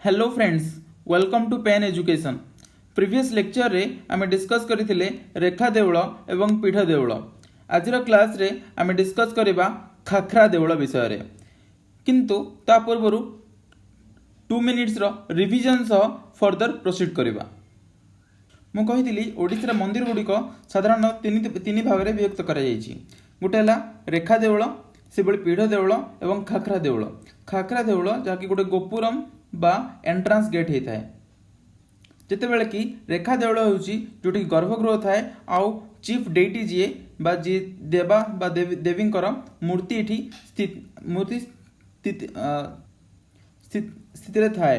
Hello friends, welcome to pen education. Previous lecture रे आमे discuss करथिले रेखा देउल एवं पीठ देउल। आजिर क्लास रे आमे डिस्कस करिबा खाखरा देउल विषय रे। किंतु ता पूर्वरु 2 मिनिट्स रो रिवीजन सह फर्दर प्रोसीड करिबा। मु कहिथिली ओडिसा रे मंदिर गुडी को साधारण तीन भाग रे विभक्त करा जायछि। गोटे हला रेखा देउल, सेबळी पीठ देउल एवं खाखरा देउल। खाखरा देउल जाकी गोटे गोपुरम बा एंट्रांस गेट होता है, जितेबाला कि रेखा देउल होउची जोटी गर्भगृह थाए आउ चीफ डेटी जीए बा जी देवा बा देवी मूर्ति एठी स्थित थाए।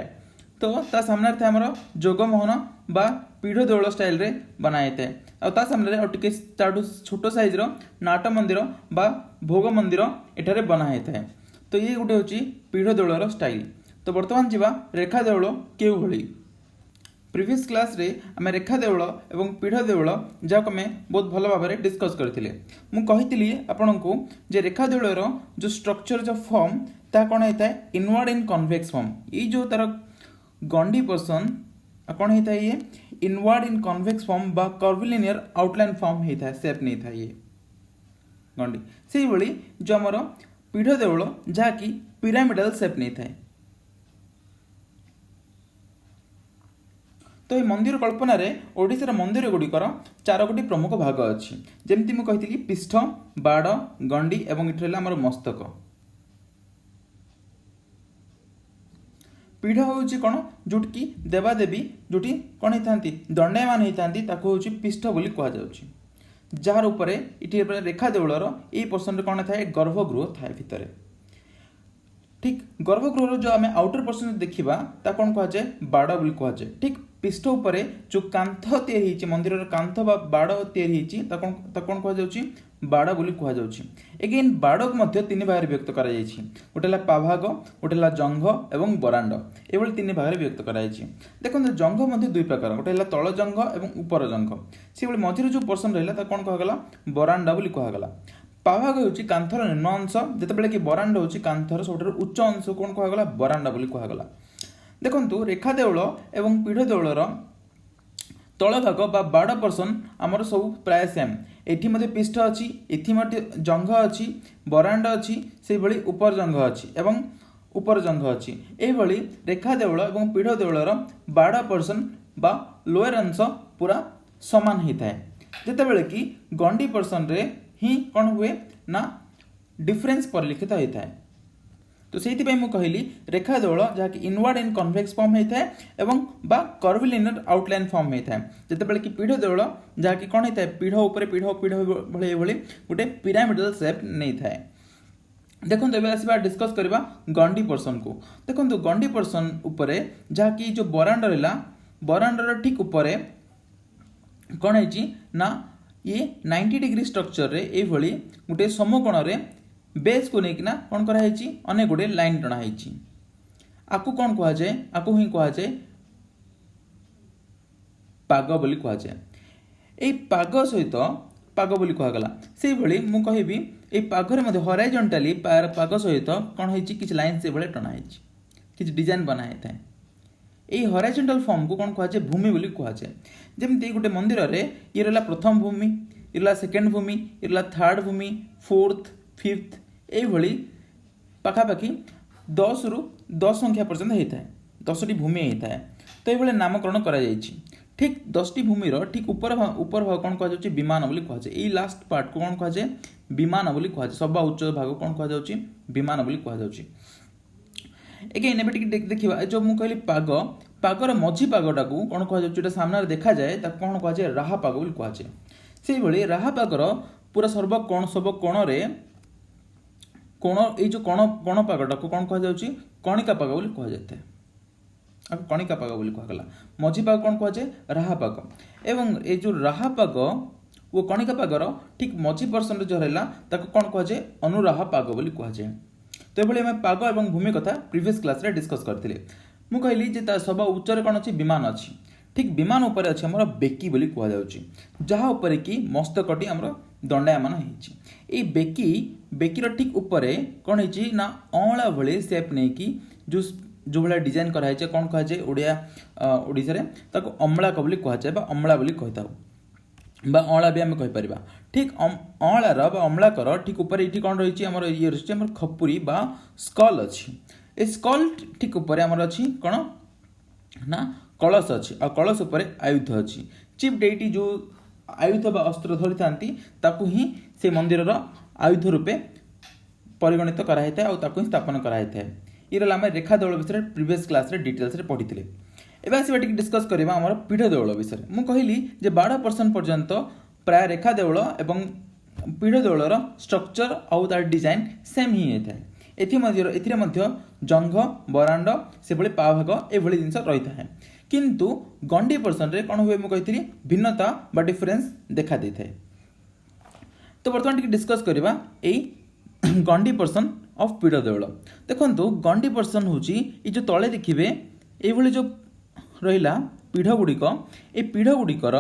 तो ता सामने थाए हमर जोगमोहन बा पीढ़ देउल स्टाइल रे बनाए थाए। आ ता सामने और टिके छोटो साइज रो नाट मंदिर बा भोग मंदिर एठारे बनाए थाए। तो ये गोटे होची पीढ़ देउलर स्टाइल। तो वर्तमान जीवा रेखा देउल केउ भली। प्रीवियस क्लास रे आमे रेखा देउल एवं पीढ़ देउल जाक आमे बहुत भल भाव में डिस्कस करथिले। मु कहितली आपनकु जे रेखा देउलर जो स्ट्रक्चर जो फॉर्म ता कोन हेता है इनवर्ड इन कन्वेक्स फॉर्म। ई जो तार गंडी पर्सन कोन हेता है ये इनवर्ड इन कन्वेक्स फॉर्म बा कर्विलिनियर आउटलाइन फॉर्म हेता है, शेप नहीं था ये गंडी। सेही भली जो हमर पीढ़ देउल जाकी पिरामिडल शेप नहीं था। तो ये मंदिर कल्पना रे ओडिसा मंदिर गुड़िकर 4 प्रमुख भाग अच्छी। जमती मुझे कही पृष्ठ, बाड़, गंडी एवं इठला आमर मस्तक। पीढ़ हूँ कौन जोटि देवादेवी जोटि कौन होता दंडायमान होता पृष्ठ बोली कहुच्छी। जार उपरे इटी रेखा देउलर ये पर्सन कौन थाए गर्भगृह थाए भितर। ठीक गर्भगृह जो आम आउटर पर्सन देखा कौन कहुए बाड़ बोली कहुए। ठीक पृष्ठ उपरे जो कांथ या मंदिर कांथ बा बाड़ या कौन कहुच्छी बाड़ बोली कहुच्छी। एगेन बाड़ को तीन भाग व्यक्त कर गोटे पाभाग, गोटे जंघ एवं बरांड, ये 3 भाग व्यक्त कर। देखो जंघ दुई प्रकार, गोटे तल जंघ और ऊपर जंघ। से मझे जो पर्सन रहा कौन कहगला बरांडा बोली कहगला। पाभाग हूँ कांथर निम्न अंश, जितेबाला कि बरांड हूँ कांथर सब उच्च अंश कौन कहगला बरांडा बोली कहगला। देखु रेखा देउल एवं पीढ़ देउलर तल भाग बा बाड़ पर्सन आमर सब प्राय सेम। एठी मध्य पृष्ठ अच्छी, एठी जंघ अच्छी, बरांड अच्छी, से भली ऊपर जंघ अच्छी एवं ऊपर जंघ अच्छी। यही रेखा देउल एवं पीढ़ देउलर बाड़ पर्सन बा लोअर अंश पूरा समान होता है। जितेबाला कि गंडी पर्सन रे ही कौन हुए ना डिफरेंस परिलक्षित होता है। तो से कहली रेखा देउल जहाँकि इनवर्ड इन कन्वेक्स फॉर्म होता है एवं बा कर्विलिनियर आउटलाइन फॉर्म होता है। जितेबाला कि पीढ़ देउल जहाँकि कौन होता है पीढ़ उपर पीढ़ पीढ़ भली गोटे पिरामिडल शेप नहीं थाए। देखो एवं आसवा डिस्कस करवा गंडी पर्सन को। देखो गंडी पर्सन उपरे जहाँकि जो बरांड रहा बरांडर ठीक उपरे कौन है ना ये 90 डिग्री स्ट्रक्चर रे ये गोटे समकोण रे बेस को लेकिन कौन कराई अनेक गुड़े लाइन टणाई। आपको कौन कहुए आपको ही कहुए पाग बोली कहुए। यही पाग सहित पाग बोली कहगला। से भली मु कहबी ए पागरे मध्य हॉरिजॉन्टली पाग सहित कौन होइछि किछ लाइन से भले टणाई किछ डिजाइन बनाए थाए। यही हॉरिजॉन्टल फॉर्म को कौन कहुए भूमि बोली कहुए। जेमती गोटे मंदिर रे ये रहा प्रथम भूमि, ये रहा सेकेंड भूमि, ये रहा थर्ड भूमि, फोर्थ, फिफ्थ, यही पाखापाखि 10 रु 10 संख्या पर्यंत होता है। 10टी भूमि होता है। तो ये नामकरण करा जायछि। ठीक 10टी भूमि ठीक ऊपर भाग कौन कहुच्छे विमान बोली कहुए। यही लास्ट पार्ट को कौन कहुए विमान बोली कहुए। सबा उच्च भाग कौन कहुच्छे विमान बोली कहुच्छे। एगेन एबे देखिबा जो मु कहली पाग पागर मझी पागटा को कौन कहुच्छे सामने देखा जाए कौन कहुए राहा पाग बोली कहुए। से भली राहा पागर पूरा सब कोण रे कोण ये जो कोण पागटा को कौन कहुच्छे कणिका पाग बोली कहुए। कणिका पाग बोली कहगला। मझी पाग कौन कहुए राहा पाग। एवं ये जो राहा पाग वो कणिका पागर ठीक मझी पर्सन जो रहा कौन कहुए अनुराहा पाग बोली कहुए। तो ये आम पाग और भूमि कथा प्रीवियस क्लास रे डिस्कस करथिले। मु कहली जे सब उच्चरे कौन अच्छी विमान अच्छी। ठीक विमान उपर अच्छे आमर बेकी बोली कहुच्छी, जहाँ उपरे कि मस्तकटी आमर दंडायमान होती। बेकीर ठीक उपरे कौन है ना अँला भली सेप नहीं कि जो जो भाया डिजाइन कराई कौन कहुए ओडिशा ताको अम्लाक बोली कहुए अम्ला बोली कही था अँला भी आम कहीपर ठीक अँलार अम्लाकर ठीक ऊपर ये कौन रही ये रही खपुरी बा स्कल अच्छी ए स्कल ठीक ऊपर आमर अच्छी कौन ना कलश अच्छी आ कलश उपर आयुध अच्छी चीफ डेटी जो आयुध बा अस्त्र धरी था ही से मंदिर आयुध रूपे परिगणित कराई ही स्थापन कराई ये रहा आम रेखा देवल विषय प्रीवियस क्लास रे डिटेल्स रे पढ़ी एवं आसवा टी डिस्कस करवा आम पीठ देवल विषय मुझे कहली 12% पर्यंत प्राय रेखा देवल एवं पीठ देवलर स्ट्रक्चर आउ तार डिजाइन सेम ही होता है एथि जंघ बरांड से पाभाग एभली जिनस रही है किंतु गंडी पर्सन रे कौन हुए मुझे भिन्नता बा डिफरेन्स देखा दे था तो बर्तमान टी डिस्कस करवा यही गंडी पर्सन ऑफ पीठ देवल देखो गंडी पर्सन हूँ ये जो तले देखिए ये जो रहा पीढ़ गुड़िक ये पीढ़ गुड़िकर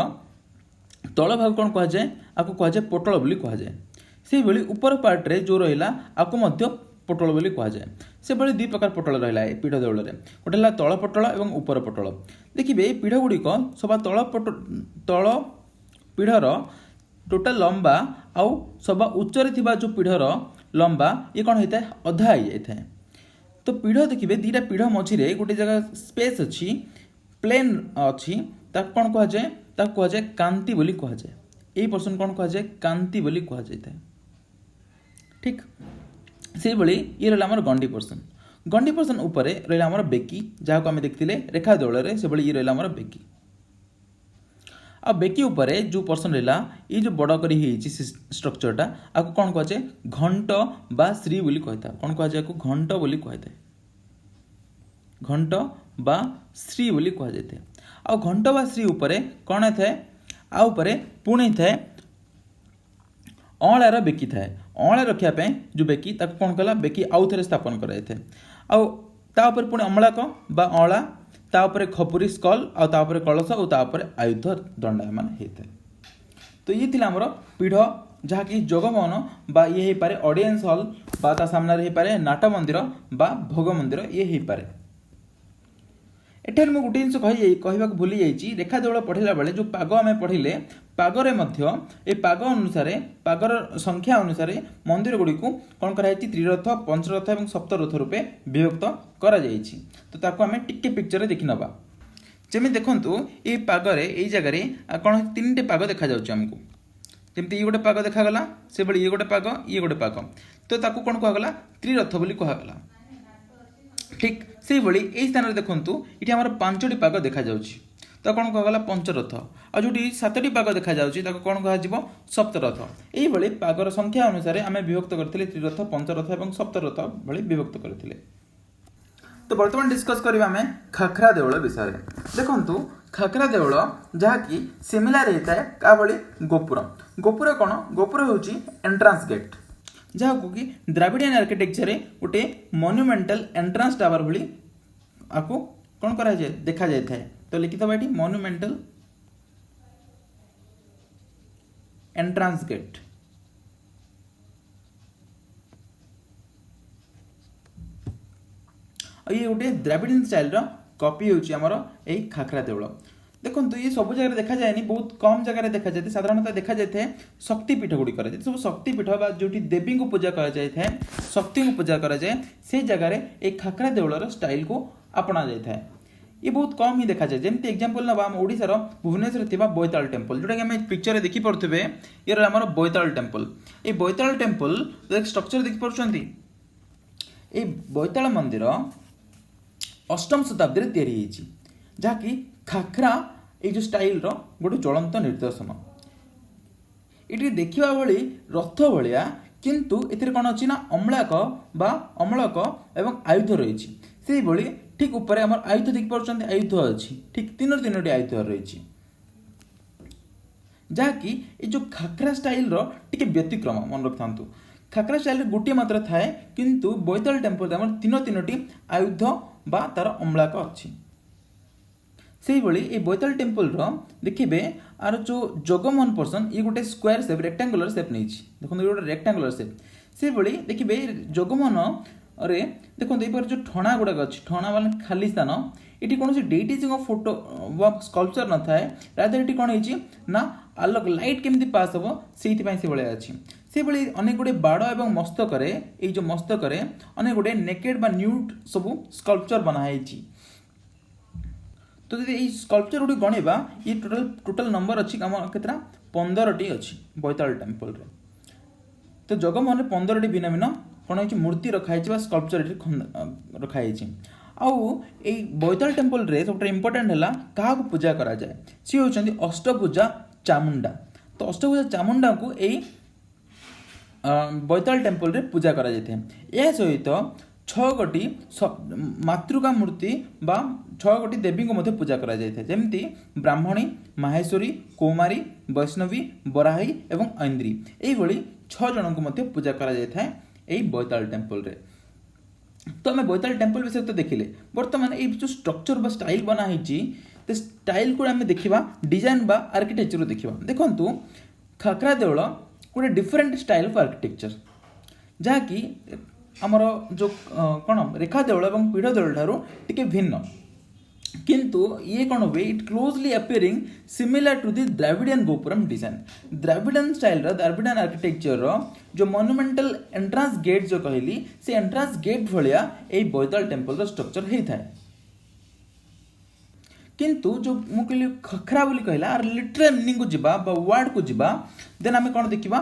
तल भाग कौन कहुए आपको कहुए पोटल बोली कहुए से भाई ऊपर पार्ट्रे जो रहा आपको पोटल बोली कहुए से भाई दुई प्रकार पोटल रहा है पीढ़ देवल गोटे है तल पोटल और ऊपर पोटल देखिए पीढ़ गुड़िक सभा तल पीढ़र टोटाल लंबा आउ सभा उच्चरे थिबा जो पीढ़र लंबा ये कौन होता है अधा हो जाता है तो पीढ़ देखिए दीटा पीढ़ मझिरे गोटे जगह स्पेस अच्छी प्लेन अच्छी कौन कहुए कांति बोली कहुए यही पर्सन कौन कहुए कांति बोली कहुए ठीक से भाई ये रहा आम गंडी पर्सन उपर रहा आम बेकी जहाँ को आम देखते रेखा देवल से भाई ये रहा आम बेकी आ बेकी उपर जो पर्सन रहा ये जो बड़ करी स्ट्रक्चरटा आपको कौन कहुए घंट बा श्री बोली कही था कौन कहुए घंट बोली कही था घंट बा श्री बोली कहुए आ घंट बा श्री उपरे कौन थाए आ उपरे पुणी थाए अँलार बेकी थाए अँला रखापी जो बेकी ताको कौन कला बेकी आउ थे स्थापन कराई थे आउपर पुणी अम्लाक बा अँला तापर खपुरी स्कल आउपर कलश और आयुध दंडायमान होता है तो ये थी आमर पीढ़ जहाँकि जगमोहन बा ये हो पारे ऑडियंस हॉल बा ता सामने हो पारे नाट मंदिर बा भोग मंदिर ये हो पारे एठार मुझे गोटे जिन कहवाक भूली जाइए रेखा देवल पढ़ला बेले जो पाग आम पढ़ले पागरे ये पाग अनुसार पागर संख्या अनुसार मंदिर गुड़ी को कौन कराई त्रिरथ पंचरथ और सप्तरथ रूपे विभक्त करा जाइछि तो ताको आम टिके पिक्चर देखि नबा जमी देखंतु ये पागरे ये जगह कौन तीन टे पाग देखा जाउछि हमको जमती ये गोटे पाग देखागला से बड़ी ये गोटे पाग तो ताको कौन कहगला त्रिरथ बोली कहगला ठीक से भाई यही स्थान देखूँ ये आम पांचटी पाग देखा जाउछि तो कौन कहगला पंचरथ आ जो 7टी पाग देखा जाउछि ताको कौन कह सप्तरथ यही पागर संख्या अनुसार आम विभक्त करथिले त्रिरथ पंचरथ और सप्तरथ भली विभक्त करथिले तो बर्तमान डिस्कस करबा आम खाखरा देवल विषय देखंतु खाखरा देवल जहाँकि सिमिलार होता है का भली गोपुर गोपुर कौन गोपुर होची एंट्रांस गेट जहाँ को कि द्राविडियन आर्किटेक्चर गोटे मोन्यूमेंटल एंट्रांस टावर भली आपको कौन करा जाए देखा जाए था तो लिखित ये मोन्यूमेंटल एंट्रांस गेट ये गोटे द्राविडियन स्टाइल कॉपी होमर यही खाखरा देवल देखो ये सब जगह देखा जाए बहुत कम जगह देखा जाए साधारणतः देखा जाए शक्तिपीठ गुड़िक सब शक्तिपीठ जो देवी को पूजा कर शक्ति को पूजा कराए से जगार एक खाखरा देवलर स्टाइल को अपना जाए ये बहुत कम ही देखा जाए जमी एग्जांपल ना आम ओडिशार भुवनेश्वर थिबा बोईताल टेम्पल जोटा कि आम पिक्चर देखी पारे ये आम बोईताल टेम्पल ये बोईताल टेम्पल स्ट्रक्चर देखी पार्टी ये बोईताल मंदिर अष्टम शताब्दी में तैयारी जहाँकि खाखरा ये जो स्टाइल गोटे ज्वलंत निदर्शन ये देखा भाई रथ भाया किंतु ए कौन अच्छी ना अम्लाक बा अम्लक एवं आयुध रही से भाई ठीक ऊपर आम आयुध देख पार्टी आयुध अच्छी ठीक तीनोटी आयुध रही जहाँकि ये जो खाखरा स्टाइल टे व्यतिक्रम मन रखता खाखरा स्टाइल गोटे मात्र थाए किंतु बोईताल टेम्पल तीनोटी आयुध बा तार अम्लाक अच्छी से भाई ये बोईताल टेम्पल देखिए आर जो जगमोहन पर्सन ये गोटे स्क्वायर शेप रेक्टांगुलर शेप नहीं देखो ये गोटे रेक्टांगुलर शेप से भाई देखिए जगमोहन रे देखो ये जो ठणा गुड़ाक अच्छी ठणा वाले खाली स्थान ये कौन डेटीजी फोटो स्कल्पचर न थाए रादर ये कौन ना आलोक लाइट केमती पास हम से भाया अच्छी से भाई अनेक गुड़े बाड़ और मस्तक ये जो मस्तक अनेक गुड़े नेकेड बा न्यूड सब स्कल्पचर बनाई। तो जब ये स्कल्पचर गुड़ी गणिबा ये टोटल नंबर अच्छी कम केतरा 15टी अच्छी बैताल टेम्पल रे। तो जगमोहन 15टी भिन्न भिन्न कौन हो मूर्ति रखाई स्कल्पचर रखाई आउ बैताल टेम्पल रे सब इम्पोर्टाट है क्या पूजा करा जाए सी होती अष्टभुजा चामुंडा। तो अष्टभुजा चामुंडा को यही बैताल टेम्पल रे पूजा करा जाए। यह सहित 6 गोटी मातृका मूर्ति बा 6 गोटी देवी को पूजा करा जाए जमती ब्राह्मणी माहेश्वरी कौमारी वैष्णवी बराही एवं ऐन्द्री यही 6 जन को पूजा करा जाए यही बैताल टेम्पल रे। तो आम बैताल टेम्पल विषय तो देखिले बर्तमान ये जो स्ट्रक्चर बा स्टाइल बनाई तो स्टाइल को आम देखा डिजाइन बा आर्किटेक्चर देखा देखु खाखरा देउल गोटे डिफरेंट स्टाइल ऑफ आर्किटेक्चर जहाँकि आमर जो कौन रेखा देउल और पीढ़ देउल ठारू टिके भिन्न किंतु ये कौन हुए it closely appearing similar to the Dravidian gopuram design. Dravidian style Dravidian architecture जो मोनुमेंटल एंट्रांस गेट जो कहली से एंट्रांस गेट भाया ये बैताल टेम्पल स्ट्रक्चर होता है। किंतु जो मुझे खखरा बोली कहला आर लिटरल मीनिंग को जीवा वर्ड को जीवा देन आम कौन देखा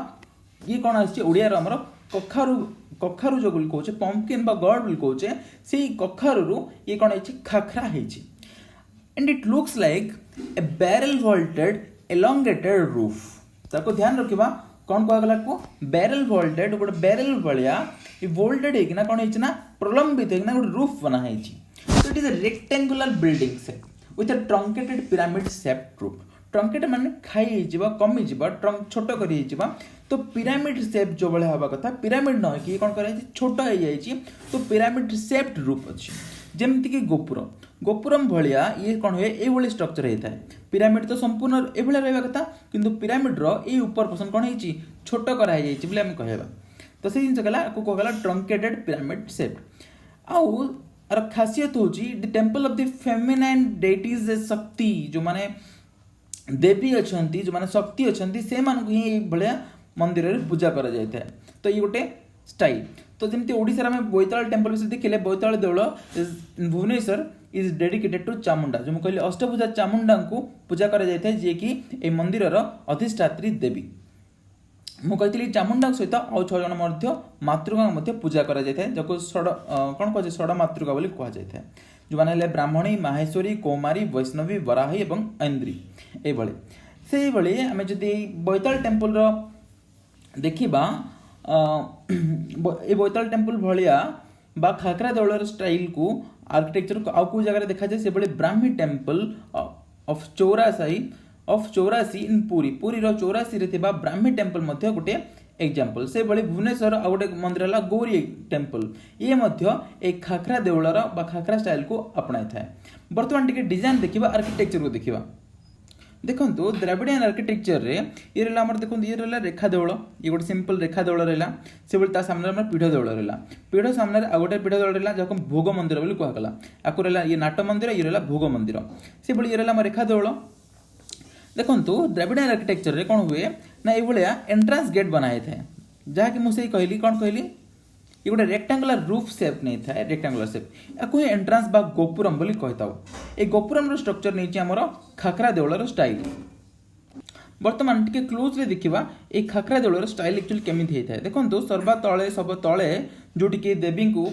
ये कौन आड़ियार आमर कखारू कखारू जो बोली कहे पंपकिन बा गॉड बोली कहे से कखारू ये कौन है खाखरा है and it looks like a barrel vaulted elongated roof ताको ध्यान रखिबा कौन कहगला को बैरल वॉल्टेड गोटे बैरल भाया वोल्टेड होना कौन है प्रलंबित होना गोटे रूफ बना है। तो it is a rectangular building shape with A truncated pyramid shape roof truncate माने खाई कमी छोट कर तो पिरामिड सेप जो भाया हवा कथा पिरामिड न कि कौन कर छोट हो जाए तो पिरामिड सेप्ड रूप अच्छी जमती कि गोपुर गोपुरम भाया ये कौन हुए ये स्ट्रक्चर होता है पिरामिड तो संपूर्ण ये रहा कथा किंतु पिरामिड्र ये ऊपर पर्सन कौन है छोट कराई कहवा तो से जिन कहला ट्रंकेटेड पिरामिड सेप्ड आउ आर खासियत हूँ the temple of the feminine deities शक्ति जो माने देवी अच्छा जो माने शक्ति अच्छा से ही भाया मंदिर में पूजा करा जाए। तो ये गोटे स्टाइल तो जमी ओडिशा में बैताल टेम्पल विषय देखिले Baital Deul Bhubaneswar is dedicated to Chamunda जो मुझे अष्टभुजा चामुंडा को पूजा करा जाए जी कि ए मंदिर अधिष्ठात्री देवी मुझे चामुंडा सहित आउ 6 जन मातृका पूजा करा जाए जो षड कौन कहे षड मातृका बोली कह जाए जो मैंने ब्राह्मणी माहेश्वरी कौमारी वैष्णवी बराही और ऐन्द्री ये आम जदि बैताल टेम्पल देखा ये बैताल टेम्पल भाया बा खाखरा देउल स्टाइल को आर्किटेक्चर को आउ को जगह देखा जाए से भाई ब्राह्मी टेम्पल ऑफ चौरासी इन पुरी पुरी 84 रे ब्राह्मी टेम्पल गोटे एग्जांपल से भाई भुवनेश्वर आ गोटे मंदिर है गौरी टेम्पल ये खाखरा देउलर बा खाखरा स्टाइल को अपनाई था। बर्तमान टिके डिजाइन देखा आर्किटेक्चर को देखा देखो द्राविडियन आर्किटेक्चर रे ये रहा देखो ये रहा रेखा देउल ये गोटे सिंपल रेखा देउल रहा से भाई सामने पीढ़ देउल रहा पीढ़ सामने आ गोटे पीढ़ देउल रहा जहाँ भोग मंदिर बोली कहगला आपको रहा ये नाट मंदिर ये रहा भोग मंदिर से भाई ये रहा रेखा देउल। देखो द्राविडियन आर्किटेक्चर रे कौन हुए ना ये एंट्रांस गेट बनाए थे जहाँकि मुझे कहली कौन कहली ये गोटे रेक्टांगुलर रूफ सेप नहीं था रेक्टांगुलर सेप या एंट्रांस बा गोपुरम बोली कहता ये गोपुरम स्ट्रक्चर नहीं आमर खाखरा देउलर स्टाइल। बर्तमान टिके क्लोजली देखा ये खाखरा देउलर स्टाइल एक्चुअली केमी होता है देखो सर्वा तले सब तले जोटि देवी को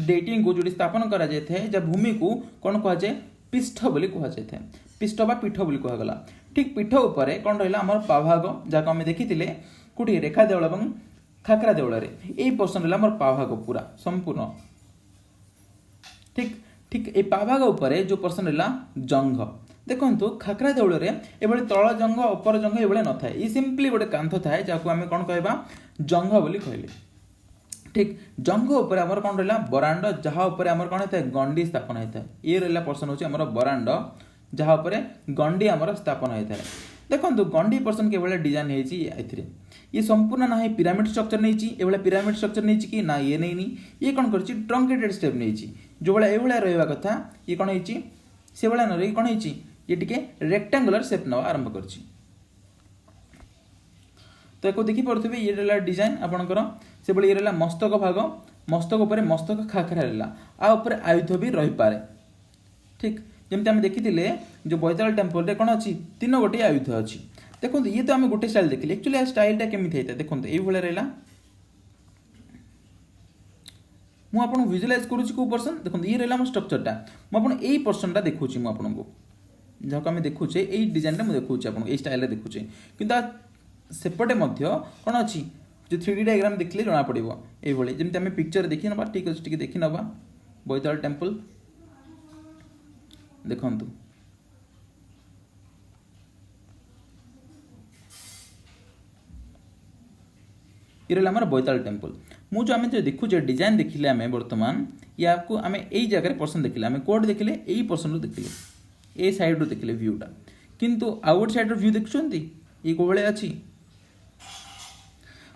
डेटी को जो स्थापन करा जाए जहाँ भूमि को कौन कह जाए पृष्ठ बोली कह जाए पृष्ठ बा पीठ बोली कहगला ठीक पीठ उपर कौन रहा आम पाभाग जहाँ आम देखी कौटी रेखा देउल और खाखरा देउल यही पोर्सन रहा आम पाभाग पूरा संपूर्ण ठीक ठीक ये पाभाग उपर जो पोर्सन रहा जंघ देखो खाखरा देउल ये तल जंघ उपर जंघ ये न था ये सिंपली गोटे कांथ थाए जहाँ आम कौन कहवा जंघ बोली कहले ठीक जंघ उपर आमर कौन रहा बरांड जहाँ उपर आमर कौन होता है गंडी स्थापन होता है ये रहा पोर्सन हूँ आमर बरांड जहाँ गंडी आमर स्थापन होता है देखो गंडी पोर्सन के डिजाइन होती ये संपूर्ण ना पिरामिड स्ट्रक्चर नहीं पिरामिड स्ट्रक्चर नहीं कि ना ये नहीं ये कौन कर ट्रंकेटेड स्टेप नहीं जो भाई ये रहा कथा ये कौन से भाया न रही कौन ये टिके रेक्टांगुलर शेप ना आरंभ कर तो एक देखिपे ये रहा डिजाइन आपंकर से ये रहा मस्तक भाग मस्तक उपर मस्तक खाखरा रहा आउपर आयुध भी रही पारे ठीक जमी आम देखी जो बैताल टेम्पल कौन अच्छी 3 गोटे आयुध अच्छी देखो ये तो आम गोटे स्टाइल देखिले एक्चुअली स्टाइलटा केमी होता है देखो ये रहा मुझे विजुअलाइज करुँच कौ पर्सन देखो ये रहा मो स्ट्रक्चरटा मुझे यही पर्सनटा देखुची मुझे जहाँ आम देखुचे यही डिजाइन मुझे देखुचे आपको स्टाइल देखुचे कि सेपटे कौन अच्छी जो 3D डायग्राम देखिले जना पड़ो ये जमी आम पिक्चर देखी ना ठीक अच्छे टी देखी ना बैताल टेम्पल देखु ये रहा आम बैताल टेम्पल मुझे आम जो देखुचे डिजाइन देखिले आम बर्तमान या आम यही जगह पर्सन देखिले आम कोड देखिले यही पर्सन देखिले ए साइड रू देखिले व्यूटा किंतु आउट साइड व्यू देखुंत ये कौ भाया अच्छी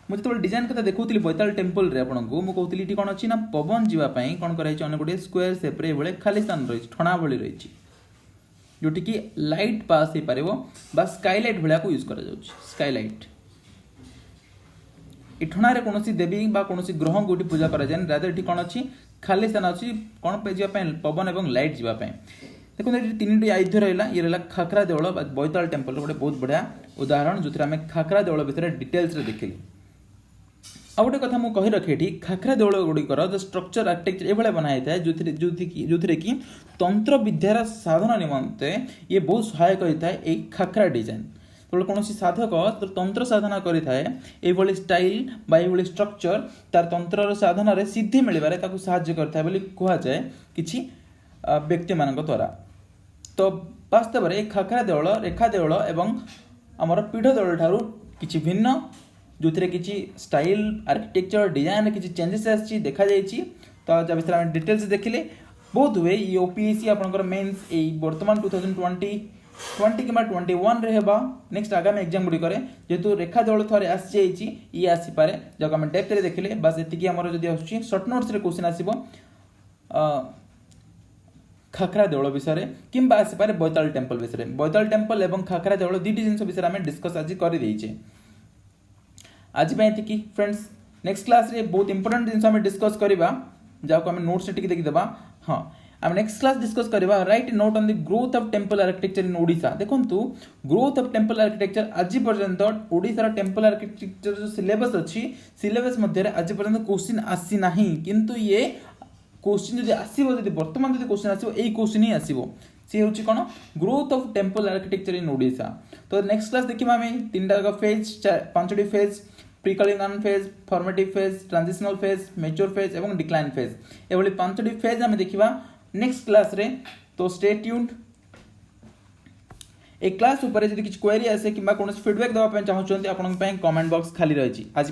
मुझे जो डिजाइन कथा देखुली बैताल टेम्पल रे आपको मुझे कहती ये कौन अच्छी ना पवन जावाई कौन कर गोटे स्क्वायर सेप रे खाली स्थान रही ठणा भली रही जोटि कि लाइट पास हो पार बा स्काईलाइट भाया यूज कर स्काईलाइट ये ठणारे कौन देवी कौन ग्रह को पूजा कराए रादर ये कौन अच्छी खाली स्थान अच्छी कौन पे जावाई पवन और लाइट जावाई देखो ये 3टी आयुध रहा ये रहा खाखरा देवल बैताल टेम्पल गोटे बहुत बढ़िया उदाहरण जो आम खाखरा देवल विषय डिटेल्स देखिले आ गोटे कथा मुझे कही रखे ये खाखरा देवल गुड़िकर जो स्ट्रक्चर आर्किटेक्चर ये बनाई था जो थी तंत्र विद्यार साधन निमंते ये बहुत सहायक होता है ये खाखरा डिजाइन तो कौन साधक तो तंत्र साधना करें स्टाइल ये स्ट्रक्चर तार तंत्र साधन सिद्धि मिलवे साहाय्य करता है कहुए कि व्यक्ति मान द्वारा तो वास्तव में खाखरा देवल रेखा देवल एवं आमर पीढ़ देवल ठारू किछि भिन्न जो कि स्टाइल आर्किटेक्चर डिजाइन किसी चेंजेस आसी देखा जाइए तो जब विषय में डिटेल्स देखिले बहुत हुए ये ओपीएससी आपंकर मेन्स यही बर्तमान 2020 कि 21 रे हेबा नेक्स्ट आगामी एग्जाम गुड़िक जेहेतु रेखा देवल थोड़े आसी ये आसीपे जब आम डेप्थ रे देखिले बस एति आमर जब आसूँ सर्ट नोट्स रे क्वेश्चन आसीबो खाखरा देवल विषय कि आसीपे बैताल टेम्पल विषय बैताल टेम्पल और खाखरा देवल दुईटी जिन विषय आम डिस्कस आज कर आज कि फ्रेंड्स नेक्स्ट क्लास रे बहुत इंपोर्टेंट जिन डिस्कस करवा जहाँ आम नोट्स टी देखीदेवा हाँ आम नेक्स्ट क्लास डिस्कस करवा right note on the growth of temple architecture in Odisha देखो ग्रोथ ऑफ टेम्पल आर्किटेक्चर आज पर्यंत ओडिशार टेम्पल आर्किटेक्चर जो सिलेबस अच्छी सिलेबस मध्य आज पर्यंत क्वेश्चन आसी ना किंतु ये क्वेश्चन जो आसो जब बर्तमान जो क्वेश्चन आसो यही क्वेश्चन ही आसो सी हूँ कौन growth of temple architecture in Odisha तो नेक्स्ट क्लास देखा आम 3टा फेज 5टी phase pre Kalingan phase formative phase transitional phase mature phase और डिक्लाइन फेज ये 5टी फेज आम देखा नेक्स्ट क्लास रे तो स्टे ट्यून्ड एक क्लास ऊपर यदि किसी क्वेरी आसे कि कौन फीडबैक देवाई चाहते हैं आपन कमेंट बॉक्स खाली रही आज